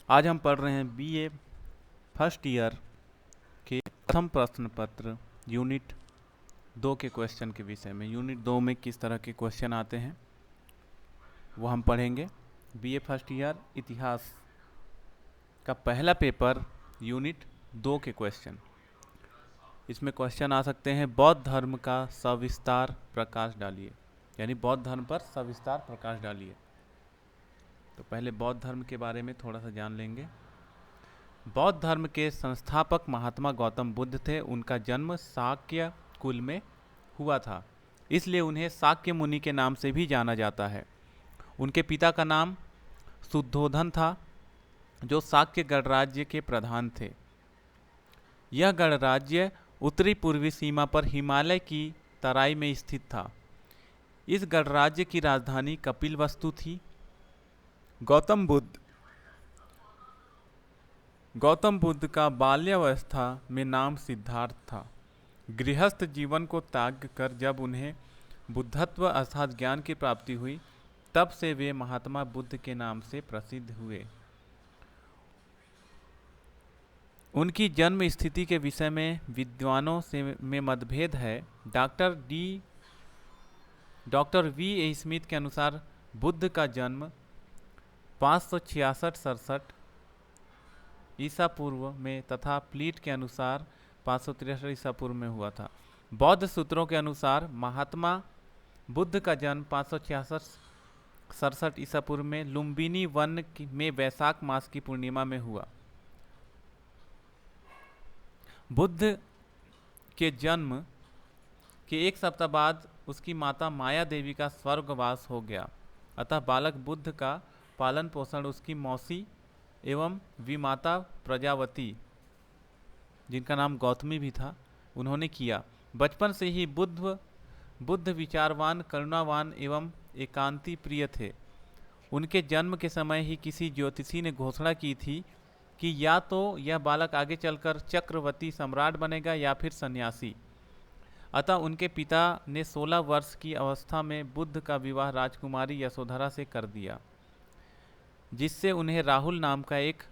आज हम पढ़ रहे हैं बीए फर्स्ट ईयर के प्रथम प्रश्न पत्र यूनिट 2 के क्वेश्चन के विषय में। यूनिट 2 में किस तरह के क्वेश्चन आते हैं वो हम पढ़ेंगे। बीए फर्स्ट ईयर इतिहास का पहला पेपर यूनिट 2 के क्वेश्चन। इसमें क्वेश्चन आ सकते हैं बौद्ध धर्म का सविस्तार प्रकाश डालिए, यानी बौद्ध धर्म पर सविस्तार प्रकाश डालिए। तो पहले बौद्ध धर्म के बारे में थोड़ा सा जान लेंगे। बौद्ध धर्म के संस्थापक महात्मा गौतम बुद्ध थे। उनका जन्म शाक्य कुल में हुआ था, इसलिए उन्हें शाक्य मुनि के नाम से भी जाना जाता है। उनके पिता का नाम शुद्धोधन था, जो शाक्य गणराज्य के प्रधान थे। यह गणराज्य उत्तरी पूर्वी सीमा पर हिमालय की तराई में स्थित था। इस गणराज्य की राजधानी कपिलवस्तु थी। गौतम बुद्ध का बाल्यावस्था में नाम सिद्धार्थ था। गृहस्थ जीवन को त्याग कर जब उन्हें बुद्धत्व अर्थात ज्ञान की प्राप्ति हुई, तब से वे महात्मा बुद्ध के नाम से प्रसिद्ध हुए। उनकी जन्म स्थिति के विषय में विद्वानों से में मतभेद है। डॉक्टर वी स्मिथ के अनुसार बुद्ध का जन्म 566-67 ईसा पूर्व में तथा प्लीट के अनुसार 563 ईसा पूर्व में हुआ था। बौद्ध सूत्रों के अनुसार महात्मा बुद्ध का जन्म 566-67 ईसा पूर्व में लुम्बिनी वन में वैशाख मास की पूर्णिमा में हुआ। बुद्ध के जन्म के एक सप्ताह बाद उसकी माता माया देवी का स्वर्गवास हो गया, अतः बालक बुद्ध का पालन पोषण उसकी मौसी एवं विमाता प्रजावती, जिनका नाम गौतमी भी था, उन्होंने किया। बचपन से ही बुद्ध विचारवान, करुणावान एवं एकांती प्रिय थे। उनके जन्म के समय ही किसी ज्योतिषी ने घोषणा की थी कि या तो यह बालक आगे चलकर चक्रवर्ती सम्राट बनेगा या फिर सन्यासी। अतः उनके पिता ने 16 वर्ष की अवस्था में बुद्ध का विवाह राजकुमारी यशोधरा से कर दिया, जिससे उन्हें राहुल नाम का एक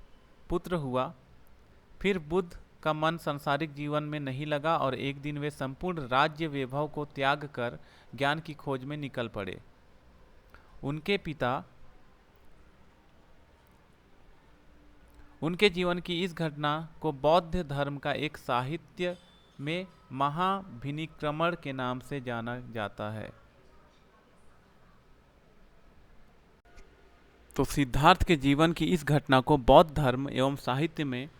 पुत्र हुआ। फिर बुद्ध का मन सांसारिक जीवन में नहीं लगा और एक दिन वे संपूर्ण राज्य वैभव को त्याग कर ज्ञान की खोज में निकल पड़े। उनके जीवन की इस घटना को बौद्ध धर्म का एक साहित्य में महाभिनिक्रमण के नाम से जाना जाता है। तो सिद्धार्थ के जीवन की इस घटना को बौद्ध धर्म एवं साहित्य में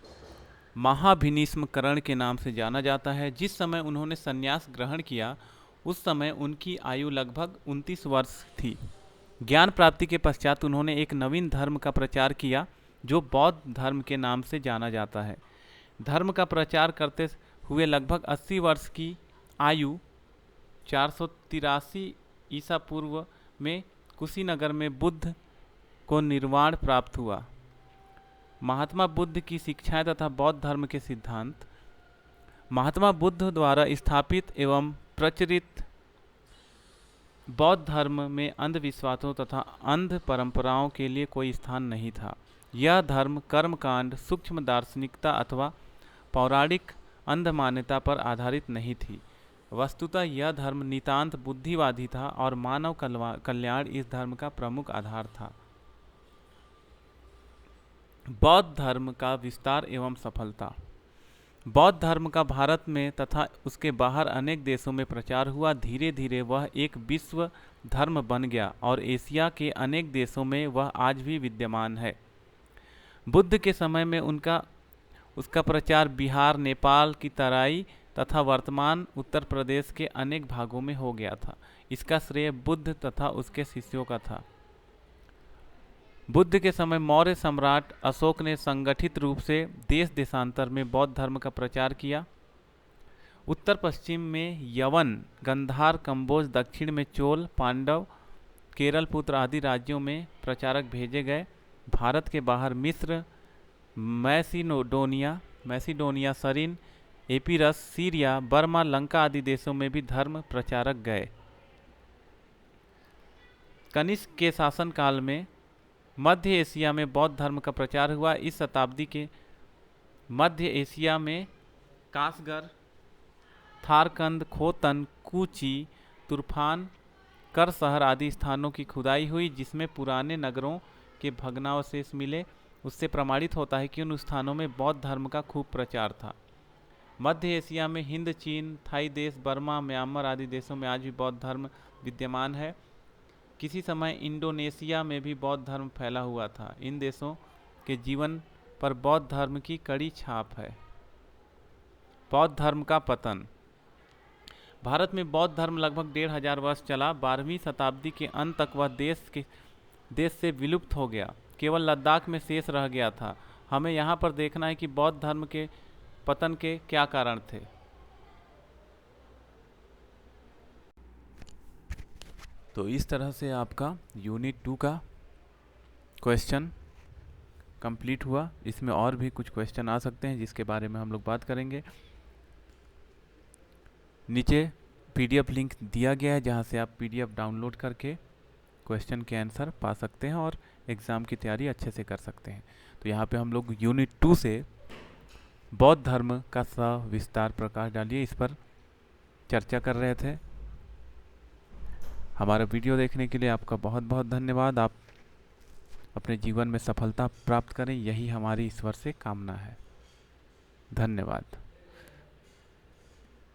महाभिनिष्मकरण के नाम से जाना जाता है। जिस समय उन्होंने संन्यास ग्रहण किया, उस समय उनकी आयु लगभग 29 वर्ष थी। ज्ञान प्राप्ति के पश्चात उन्होंने एक नवीन धर्म का प्रचार किया, जो बौद्ध धर्म के नाम से जाना जाता है। धर्म का प्रचार करते हुए लगभग 80 वर्ष की आयु 483 ईसा पूर्व में कुशीनगर में बुद्ध को निर्वाण प्राप्त हुआ। महात्मा बुद्ध की शिक्षाएं तथा बौद्ध धर्म के सिद्धांत। महात्मा बुद्ध द्वारा स्थापित एवं प्रचलित बौद्ध धर्म में अंधविश्वासों तथा अंध परंपराओं के लिए कोई स्थान नहीं था। यह धर्म कर्मकांड, सूक्ष्म दार्शनिकता अथवा पौराणिक अंध मान्यता पर आधारित नहीं थी। वस्तुतः यह धर्म नितांत बुद्धिवादी था और मानव कल्याण इस धर्म का प्रमुख आधार था। बौद्ध धर्म का विस्तार एवं सफलता। बौद्ध धर्म का भारत में तथा उसके बाहर अनेक देशों में प्रचार हुआ। धीरे धीरे वह एक विश्व धर्म बन गया और एशिया के अनेक देशों में वह आज भी विद्यमान है। बुद्ध के समय में उसका प्रचार बिहार, नेपाल की तराई तथा वर्तमान उत्तर प्रदेश के अनेक भागों में हो गया था। इसका श्रेय बुद्ध तथा उसके शिष्यों का था। बुद्ध के समय मौर्य सम्राट अशोक ने संगठित रूप से देश देशांतर में बौद्ध धर्म का प्रचार किया। उत्तर पश्चिम में यवन, गंधार, कंबोज, दक्षिण में चोल, पांडव, केरल पुत्र आदि राज्यों में प्रचारक भेजे गए। भारत के बाहर मिस्र, मैसिडोनिया, सरीन, एपिरस, सीरिया, बर्मा, लंका आदि देशों में भी धर्म प्रचारक गए। कनिष्क के शासनकाल में मध्य एशिया में बौद्ध धर्म का प्रचार हुआ। इस शताब्दी के मध्य एशिया में कासगर, थारकंद, खोतन, कूची, तुर्फान, करसहर आदि स्थानों की खुदाई हुई, जिसमें पुराने नगरों के भग्नावशेष मिले। उससे प्रमाणित होता है कि उन स्थानों में बौद्ध धर्म का खूब प्रचार था। मध्य एशिया में हिंद, चीन, थाई देश, बर्मा, म्यांमार आदि देशों में आज भी बौद्ध धर्म विद्यमान है। किसी समय इंडोनेशिया में भी बौद्ध धर्म फैला हुआ था। इन देशों के जीवन पर बौद्ध धर्म की कड़ी छाप है। बौद्ध धर्म का पतन। भारत में बौद्ध धर्म लगभग 1500 वर्ष चला। 12वीं शताब्दी के अंत तक वह देश से विलुप्त हो गया, केवल लद्दाख में शेष रह गया था। हमें यहाँ पर देखना है कि बौद्ध धर्म के पतन के क्या कारण थे। तो इस तरह से आपका यूनिट 2 का क्वेश्चन कंप्लीट हुआ। इसमें और भी कुछ क्वेश्चन आ सकते हैं जिसके बारे में हम लोग बात करेंगे। नीचे पीडीएफ लिंक दिया गया है जहां से आप पीडीएफ डाउनलोड करके क्वेश्चन के आंसर पा सकते हैं और एग्ज़ाम की तैयारी अच्छे से कर सकते हैं। तो यहाँ पे हम लोग यूनिट 2 से बौद्ध धर्म का सविस्तार प्रकाश डालिए इस पर चर्चा कर रहे थे। हमारा वीडियो देखने के लिए आपका बहुत बहुत धन्यवाद। आप अपने जीवन में सफलता प्राप्त करें, यही हमारी ईश्वर से कामना है। धन्यवाद।